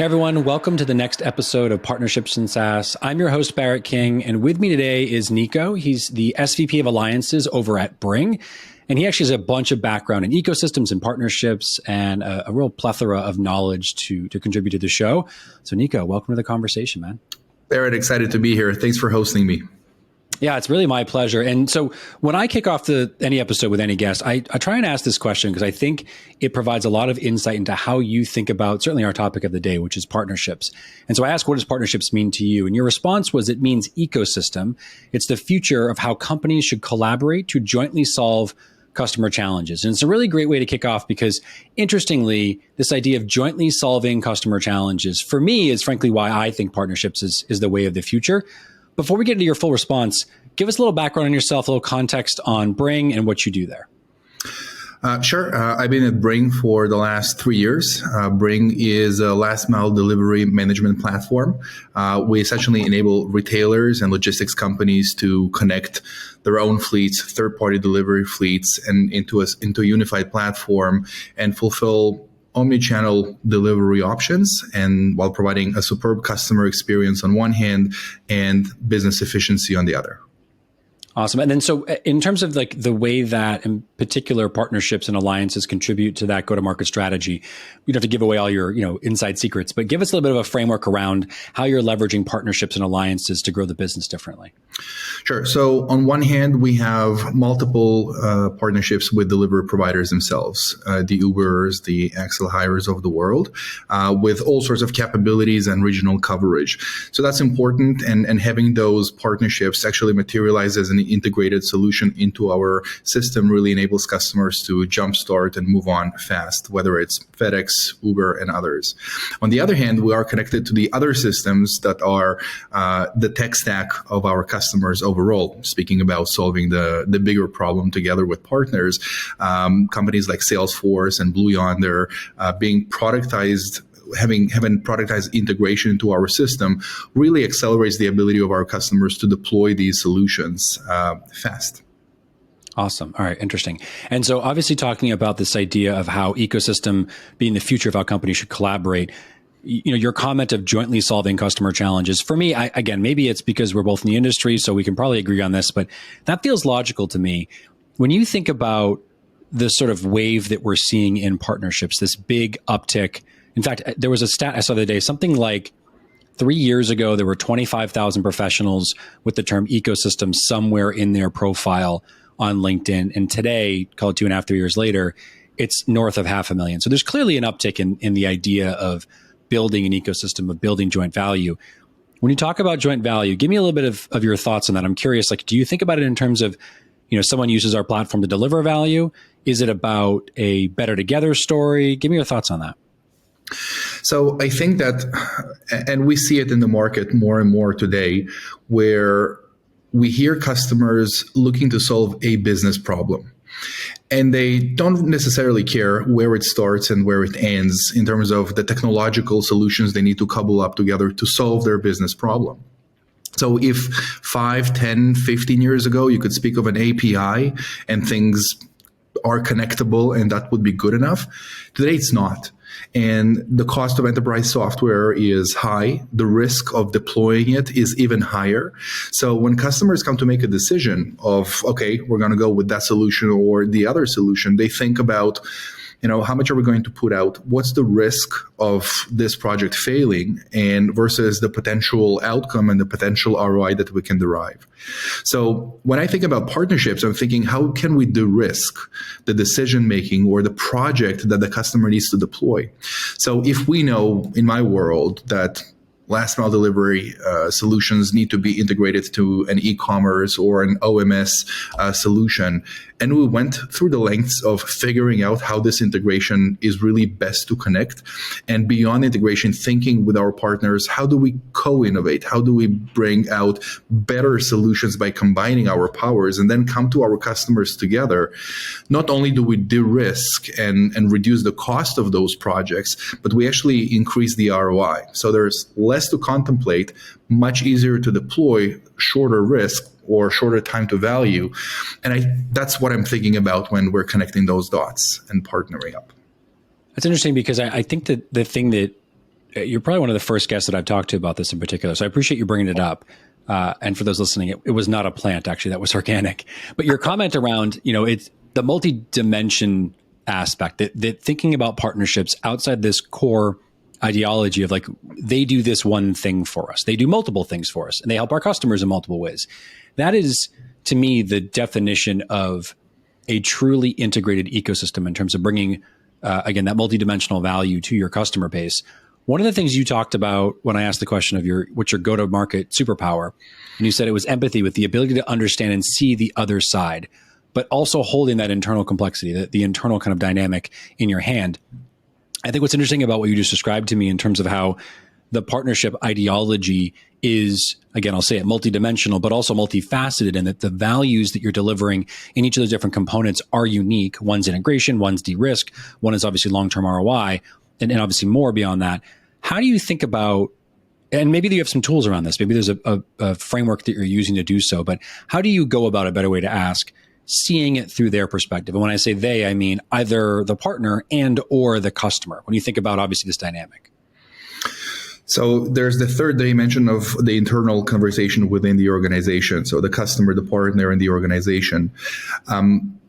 Hey everyone, welcome to the next episode of Partnerships in SaaS. I'm your host, Barrett King, and with me today is Niko. He's the SVP of Alliances over at Bringg, and he actually has a bunch of background in ecosystems and partnerships and a real plethora of knowledge to contribute to the show. So Niko, welcome to the conversation, man. Barrett, excited to be here. Thanks for hosting me. Yeah, it's really my pleasure. And so when I kick off any episode with any guest, I try and ask this question because I think it provides a lot of insight into how you think about certainly our topic of the day, which is partnerships. And so I asked, what does partnerships mean to you? And your response was, it means ecosystem. It's the future of how companies should collaborate to jointly solve customer challenges. And it's a really great way to kick off because, interestingly, this idea of jointly solving customer challenges, for me, is frankly why I think partnerships is the way of the future. Before we get into your full response, give us a little background on yourself, a little context on Bringg and what you do there. Sure. I've been at Bringg for the last 3 years. Bringg is a last mile delivery management platform. We essentially enable retailers and logistics companies to connect their own fleets, third-party delivery fleets, and into a unified platform and fulfill omni-channel delivery options, and while providing a superb customer experience on one hand and business efficiency on the other. Awesome. And then so in terms of like the way that in particular partnerships and alliances contribute to that go-to-market strategy, you don't have to give away all your inside secrets, but give us a little bit of a framework around how you're leveraging partnerships and alliances to grow the business differently. Sure. So on one hand, we have multiple partnerships with delivery providers themselves, the Ubers, the Axel Hires of the world, with all sorts of capabilities and regional coverage. So that's important. And having those partnerships actually materialize as an integrated solution into our system really enables customers to jumpstart and move on fast, whether it's FedEx, Uber, and others. On the other hand, we are connected to the other systems that are the tech stack of our customers overall. Speaking about solving the bigger problem together with partners, companies like Salesforce and Blue Yonder being productized, having productized integration into our system really accelerates the ability of our customers to deploy these solutions fast. Awesome. All right. Interesting. And so obviously talking about this idea of how ecosystem being the future of how companies should collaborate, your comment of jointly solving customer challenges, for me, again, maybe it's because we're both in the industry, so we can probably agree on this, but that feels logical to me. When you think about the sort of wave that we're seeing in partnerships, this big uptick. In fact, there was a stat I saw the other day, something like 3 years ago, there were 25,000 professionals with the term ecosystem somewhere in their profile on LinkedIn. And today, call it 2.5, 3 years later, it's north of 500,000. So there's clearly an uptick in the idea of building an ecosystem, of building joint value. When you talk about joint value, give me a little bit of your thoughts on that. I'm curious, like, do you think about it in terms of, someone uses our platform to deliver value? Is it about a better together story? Give me your thoughts on that. So I think that, and we see it in the market more and more today, where we hear customers looking to solve a business problem. And they don't necessarily care where it starts and where it ends in terms of the technological solutions they need to cobble up together to solve their business problem. So if 5, 10, 15 years ago, you could speak of an API and things are connectable and that would be good enough, today it's not. And the cost of enterprise software is high. The risk of deploying it is even higher. So when customers come to make a decision of, okay, we're going to go with that solution or the other solution, they think about, how much are we going to put out? What's the risk of this project failing and versus the potential outcome and the potential ROI that we can derive? So when I think about partnerships, I'm thinking, how can we de-risk the decision-making or the project that the customer needs to deploy? So if we know in my world that last mile delivery solutions need to be integrated to an e-commerce or an OMS solution. And we went through the lengths of figuring out how this integration is really best to connect. And beyond integration, thinking with our partners, how do we co-innovate? How do we bring out better solutions by combining our powers and then come to our customers together? Not only do we de-risk and reduce the cost of those projects, but we actually increase the ROI. So there's less to contemplate, much easier to deploy, shorter risk or shorter time to value. And that's what I'm thinking about when we're connecting those dots and partnering up. That's interesting because I think that the thing that you're probably one of the first guests that I've talked to about this in particular. So I appreciate you bringing it up. And for those listening, it was not a plant, actually, that was organic. But your comment around, it's the multi-dimension aspect, that thinking about partnerships outside this core ideology of like, they do this one thing for us. They do multiple things for us, and they help our customers in multiple ways. That is, to me, the definition of a truly integrated ecosystem in terms of bringing, again, that multidimensional value to your customer base. One of the things you talked about when I asked the question of what's your go-to-market superpower, and you said it was empathy, with the ability to understand and see the other side, but also holding that internal complexity, the internal kind of dynamic in your hand. I think what's interesting about what you just described to me in terms of how the partnership ideology is, again, I'll say it, multidimensional, but also multifaceted, and that the values that you're delivering in each of those different components are unique. One's integration, one's de-risk, one is obviously long-term ROI, and obviously more beyond that. How do you think about, and maybe you have some tools around this, maybe there's a framework that you're using to do so, but how do you go about, a better way to ask, seeing it through their perspective? And when I say they, I mean either the partner and or the customer, when you think about obviously this dynamic. So there's the third dimension of the internal conversation within the organization. So the customer, the partner, and the organization.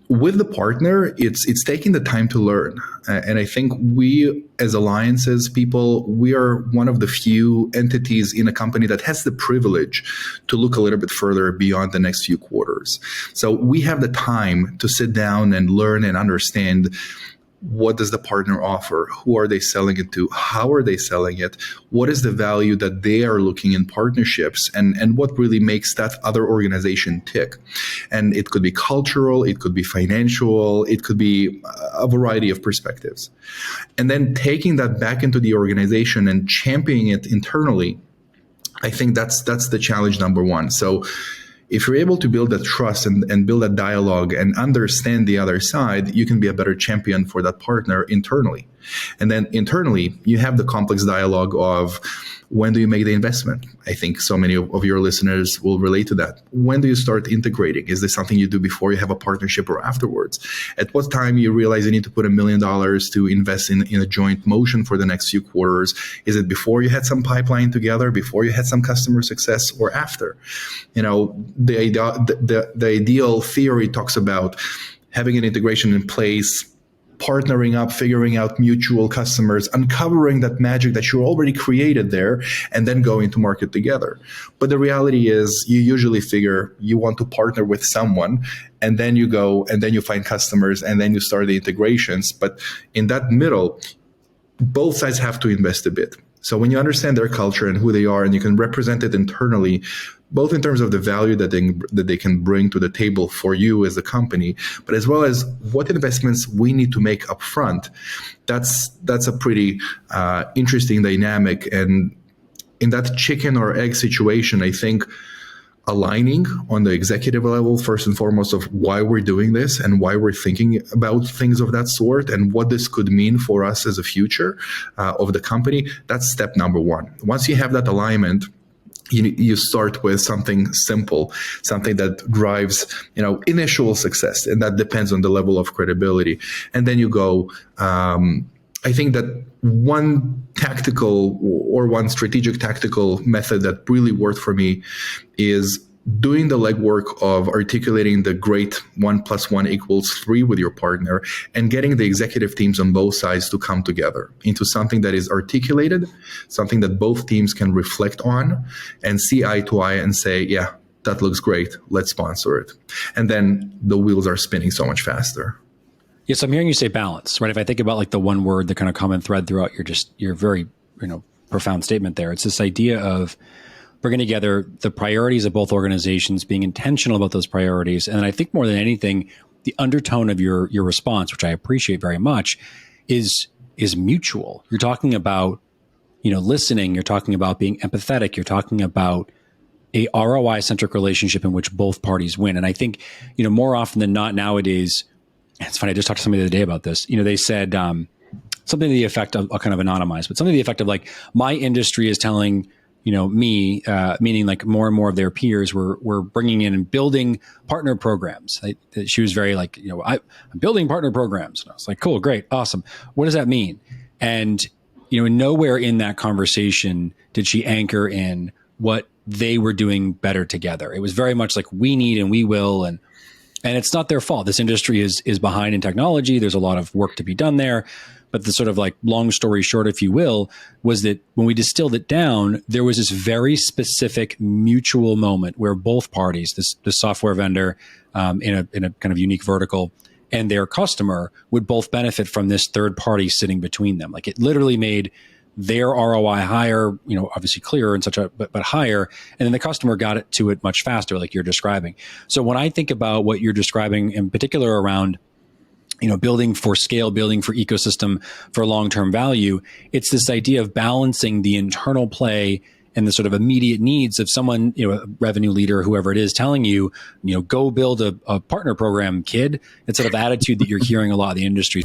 With the partner, it's taking the time to learn. And I think we, as alliances people, we are one of the few entities in a company that has the privilege to look a little bit further beyond the next few quarters. So we have the time to sit down and learn and understand, what does the partner offer? Who are they selling it to? How are they selling it? What is the value that they are looking in partnerships? And what really makes that other organization tick? And it could be cultural, it could be financial, it could be a variety of perspectives. And then taking that back into the organization and championing it internally, I think that's the challenge number one. So if you're able to build that trust and build that dialogue and understand the other side, you can be a better champion for that partner internally. And then internally, you have the complex dialogue of, when do you make the investment? I think so many of your listeners will relate to that. When do you start integrating? Is this something you do before you have a partnership or afterwards? At what time you realize you need to put $1 million to invest in a joint motion for the next few quarters? Is it before you had some pipeline together, before you had some customer success, or after? The ideal theory talks about having an integration in place, partnering up, figuring out mutual customers, uncovering that magic that you already created there, and then going to market together. But the reality is, you usually figure you want to partner with someone, and then you go, and then you find customers, and then you start the integrations. But in that middle, both sides have to invest a bit. So when you understand their culture and who they are, and you can represent it internally, both in terms of the value that they can bring to the table for you as a company, but as well as what investments we need to make upfront, that's a pretty interesting dynamic. And in that chicken or egg situation, I think aligning on the executive level, first and foremost, of why we're doing this and why we're thinking about things of that sort and what this could mean for us as a future of the company, that's step number one. Once you have that alignment, you start with something simple, something that drives, initial success, and that depends on the level of credibility. And then you go, I think that one tactical or one strategic tactical method that really worked for me is doing the legwork of articulating the great 1 + 1 = 3 with your partner, and getting the executive teams on both sides to come together into something that is articulated, something that both teams can reflect on and see eye to eye and say, yeah, that looks great, let's sponsor it. And then the wheels are spinning so much faster. Yes, I'm hearing you say balance, right? If I think about like the one word, the kind of common thread throughout your very, profound statement there, it's this idea of bringing together the priorities of both organizations, being intentional about those priorities. And I think more than anything, the undertone of your response, which I appreciate very much, is mutual. You're talking about, listening, you're talking about being empathetic, you're talking about a ROI-centric relationship in which both parties win. And I think, more often than not nowadays, it's funny, I just talked to somebody the other day about this, they said something to the effect of, I'll kind of anonymize, but something to the effect of like, my industry is telling me, meaning like more and more of their peers were bringing in and building partner programs. She was very like, I'm building partner programs. And I was like, cool, great, awesome. What does that mean? And, nowhere in that conversation did she anchor in what they were doing better together. It was very much like, we need and we will, and it's not their fault. This industry is behind in technology. There's a lot of work to be done there. But the sort of like long story short, if you will, was that when we distilled it down, there was this very specific mutual moment where both parties, the software vendor in a kind of unique vertical and their customer, would both benefit from this third party sitting between them. Like, it literally made their ROI higher, obviously clearer and such but higher. And then the customer got it to it much faster, like you're describing. So when I think about what you're describing in particular around, building for scale, building for ecosystem, for long-term value, it's this idea of balancing the internal play and the sort of immediate needs of someone, a revenue leader, whoever it is, telling you, go build a partner program, kid. It's sort of attitude that you're hearing a lot in the industry.